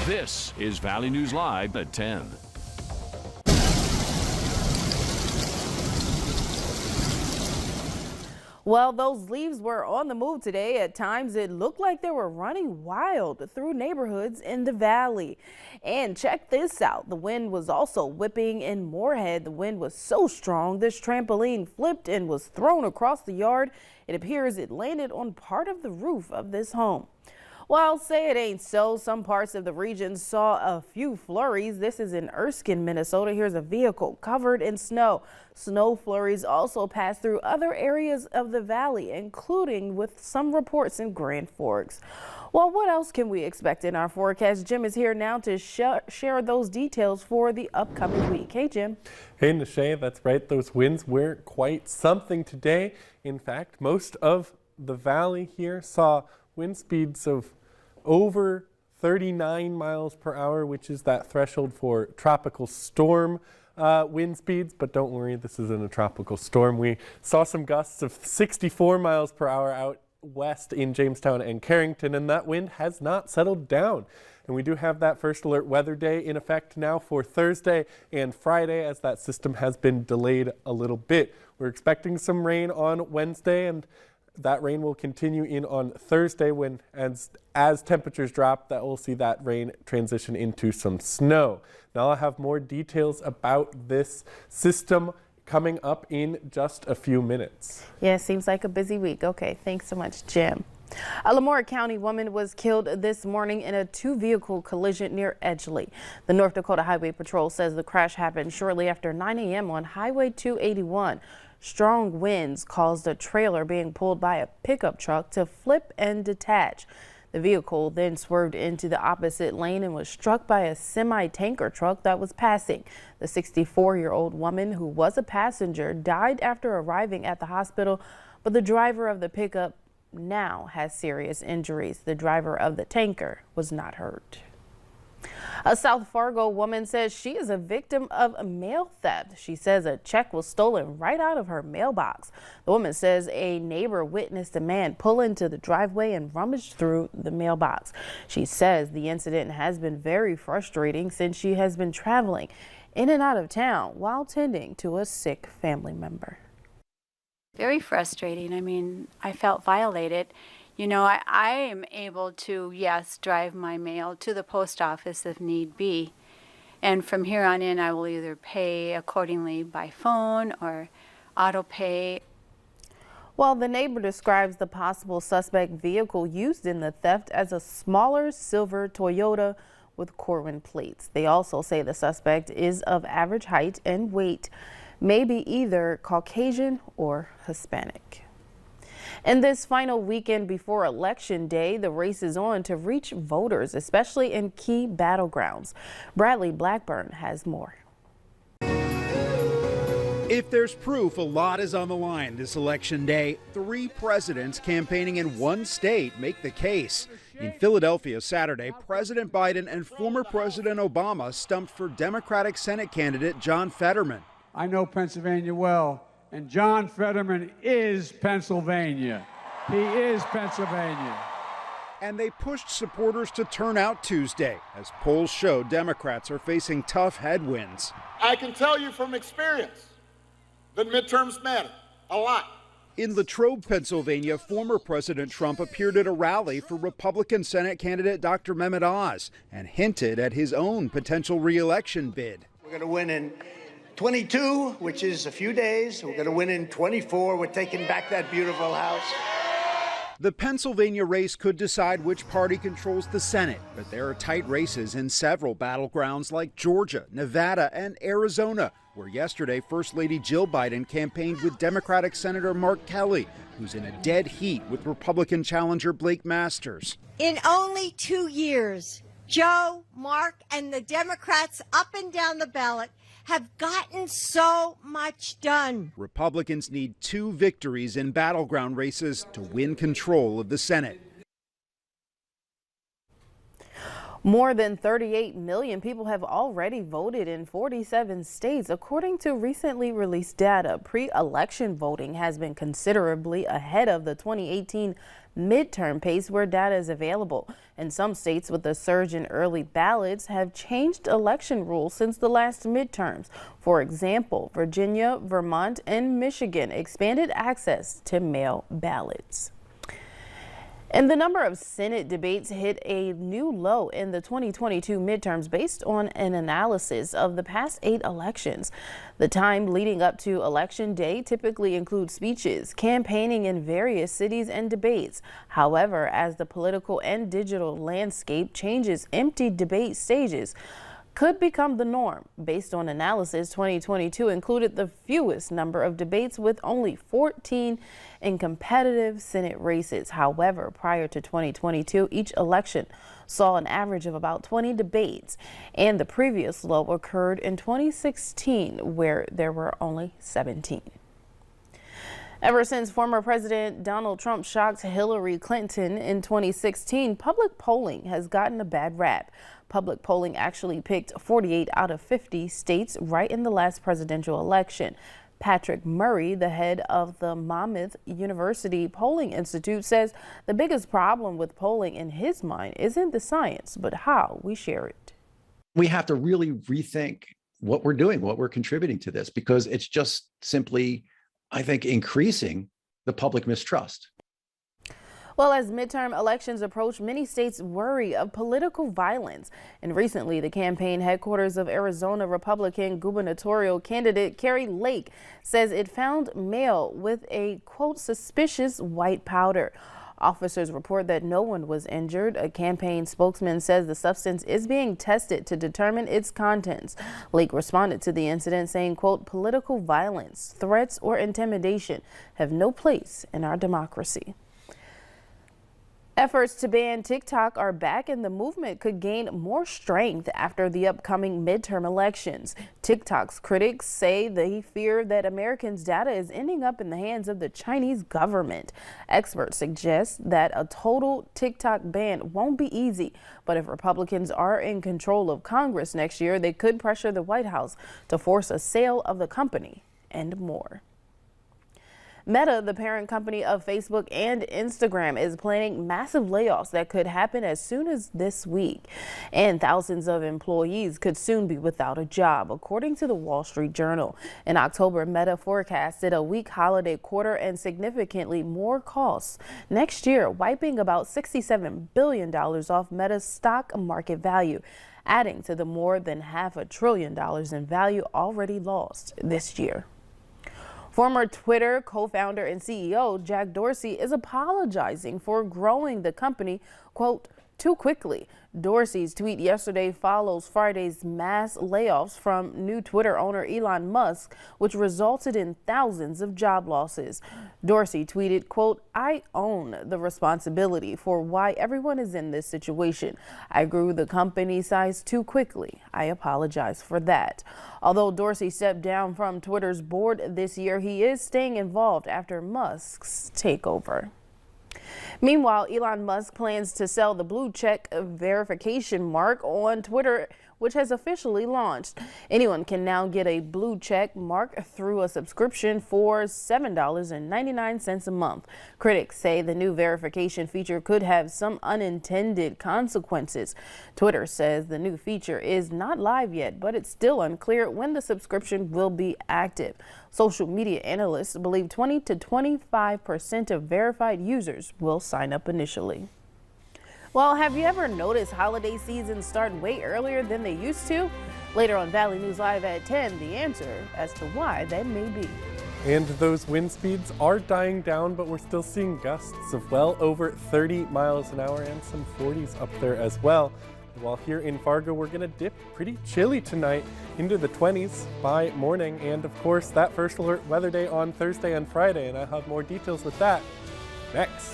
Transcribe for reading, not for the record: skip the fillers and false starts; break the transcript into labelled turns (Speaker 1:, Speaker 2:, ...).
Speaker 1: This is Valley News Live at 10.
Speaker 2: Well, those leaves were on the move today. At times, it looked like they were running wild through neighborhoods in the valley. And check this out. The wind was also whipping in Moorhead. The wind was so strong, this trampoline flipped and was thrown across the yard. It appears it landed on part of the roof of this home. Well, say it ain't so. Some parts of the region saw a few flurries. This is in Erskine, Minnesota. Here's a vehicle covered in snow. Snow flurries also passed through other areas of the valley, including with some reports in Grand Forks. Well, what else can we expect in our forecast? Jim is here now to share those details for the upcoming week. Hey, Jim.
Speaker 3: Hey, Nishay, that's right. Those winds were quite something today. In fact, most of the valley here saw wind speeds of over 39 miles per hour, which is that threshold for tropical storm wind speeds. But don't worry, this isn't a tropical storm. We saw some gusts of 64 miles per hour out west in Jamestown and Carrington, and that wind has not settled down. And we do have that first alert weather day in effect now for Thursday and Friday, as that system has been delayed a little bit. We're expecting some rain on Wednesday, and that rain will continue in on Thursday when, as temperatures drop, that we'll see that rain transition into some snow. Now I'll have more details about this system coming up in just a few minutes.
Speaker 2: Yeah, seems like a busy week. Okay, thanks so much, Jim. A Lamar County woman was killed this morning in a two-vehicle collision near Edgeley. The North Dakota Highway Patrol says the crash happened shortly after 9 a.m. on Highway 281. Strong winds caused a trailer being pulled by a pickup truck to flip and detach. The vehicle then swerved into the opposite lane and was struck by a semi-tanker truck that was passing. The 64-year-old woman, who was a passenger, died after arriving at the hospital, but the driver of the pickup now has serious injuries. The driver of the tanker was not hurt. A South Fargo woman says she is a victim of mail theft. She says a check was stolen right out of her mailbox. The woman says a neighbor witnessed a man pull into the driveway and rummage through the mailbox. She says the incident has been very frustrating since she has been traveling in and out of town while tending to a sick family member.
Speaker 4: Very frustrating. I mean, I felt violated. You know, I am able to, yes, drive my mail to the post office if need be. And from here on in, I will either pay accordingly by phone or auto pay.
Speaker 2: Well, the neighbor describes the possible suspect vehicle used in the theft as a smaller silver Toyota with Corwin plates. They also say the suspect is of average height and weight, maybe either Caucasian or Hispanic. In this final weekend before Election Day, the race is on to reach voters, especially in key battlegrounds. Bradley Blackburn has more.
Speaker 5: If there's proof, a lot is on the line this Election Day. 3 presidents campaigning in one state make the case. In Philadelphia Saturday, President Biden and former President Obama stumped for Democratic Senate candidate John Fetterman.
Speaker 6: I know Pennsylvania well. And John Fetterman is Pennsylvania. He is Pennsylvania.
Speaker 5: And they pushed supporters to turn out Tuesday, as polls show Democrats are facing tough headwinds.
Speaker 7: I can tell you from experience that midterms matter a lot.
Speaker 5: In Latrobe, Pennsylvania, former President Trump appeared at a rally for Republican Senate candidate Dr. Mehmet Oz and hinted at his own potential re-election bid.
Speaker 8: We're going to win in 22, which is a few days. We're going to win in 24. We're taking back that beautiful house.
Speaker 5: The Pennsylvania race could decide which party controls the Senate, but there are tight races in several battlegrounds like Georgia, Nevada, and Arizona, where yesterday First Lady Jill Biden campaigned with Democratic Senator Mark Kelly, who's in a dead heat with Republican challenger Blake Masters.
Speaker 9: In only 2 years, Joe, Mark, and the Democrats up and down the ballot have gotten so much done.
Speaker 5: Republicans need 2 victories in battleground races to win control of the Senate.
Speaker 2: More than 38 million people have already voted in 47 states, according to recently released data. Pre-election voting has been considerably ahead of the 2018 midterm pace where data is available. And some states with a surge in early ballots have changed election rules since the last midterms. For example, Virginia, Vermont, and Michigan expanded access to mail ballots. And the number of Senate debates hit a new low in the 2022 midterms based on an analysis of the past 8 elections. The time leading up to Election Day typically includes speeches, campaigning in various cities, and debates. However, as the political and digital landscape changes, empty debate stages could become the norm. Based on analysis, 2022 included the fewest number of debates with only 14 in competitive Senate races. However, prior to 2022, each election saw an average of about 20 debates, and the previous low occurred in 2016, where there were only 17. Ever since former President Donald Trump shocked Hillary Clinton in 2016, public polling has gotten a bad rap. Public polling actually picked 48 out of 50 states right in the last presidential election. Patrick Murray, the head of the Monmouth University Polling Institute, says the biggest problem with polling in his mind isn't the science, but how we share it.
Speaker 10: We have to really rethink what we're doing, what we're contributing to this, because it's just simply, I think, increasing the public mistrust.
Speaker 2: Well, as midterm elections approach, many states worry of political violence. And recently, the campaign headquarters of Arizona Republican gubernatorial candidate Kari Lake says it found mail with a, quote, suspicious white powder. Officers report that no one was injured. A campaign spokesman says the substance is being tested to determine its contents. Lake responded to the incident saying, quote, political violence, threats, or intimidation have no place in our democracy. Efforts to ban TikTok are back, and the movement could gain more strength after the upcoming midterm elections. TikTok's critics say they fear that Americans' data is ending up in the hands of the Chinese government. Experts suggest that a total TikTok ban won't be easy, but if Republicans are in control of Congress next year, they could pressure the White House to force a sale of the company and more. Meta, the parent company of Facebook and Instagram, is planning massive layoffs that could happen as soon as this week. And thousands of employees could soon be without a job, according to the Wall Street Journal. In October, Meta forecasted a weak holiday quarter and significantly more costs next year, wiping about $67 billion off Meta's stock market value, adding to the more than $500 billion in value already lost this year. Former Twitter co-founder and CEO Jack Dorsey is apologizing for growing the company, quote, too quickly. Dorsey's tweet yesterday follows Friday's mass layoffs from new Twitter owner Elon Musk, which resulted in thousands of job losses. Dorsey tweeted, quote, I own the responsibility for why everyone is in this situation. I grew the company size too quickly. I apologize for that. Although Dorsey stepped down from Twitter's board this year, he is staying involved after Musk's takeover. Meanwhile, Elon Musk plans to sell the blue check verification mark on Twitter, which has officially launched. Anyone can now get a blue check mark through a subscription for $7.99 a month. Critics say the new verification feature could have some unintended consequences. Twitter says the new feature is not live yet, but it's still unclear when the subscription will be active. Social media analysts believe 20 to 25% of verified users will sign up initially. Well, have you ever noticed holiday seasons start way earlier than they used to? Later on Valley News Live at 10, the answer as to why that may be.
Speaker 3: And those wind speeds are dying down, but we're still seeing gusts of well over 30 miles an hour and some 40s up there as well. While here in Fargo, we're going to dip pretty chilly tonight into the 20s by morning. And of course, that first alert weather day on Thursday and Friday. And I'll have more details with that next.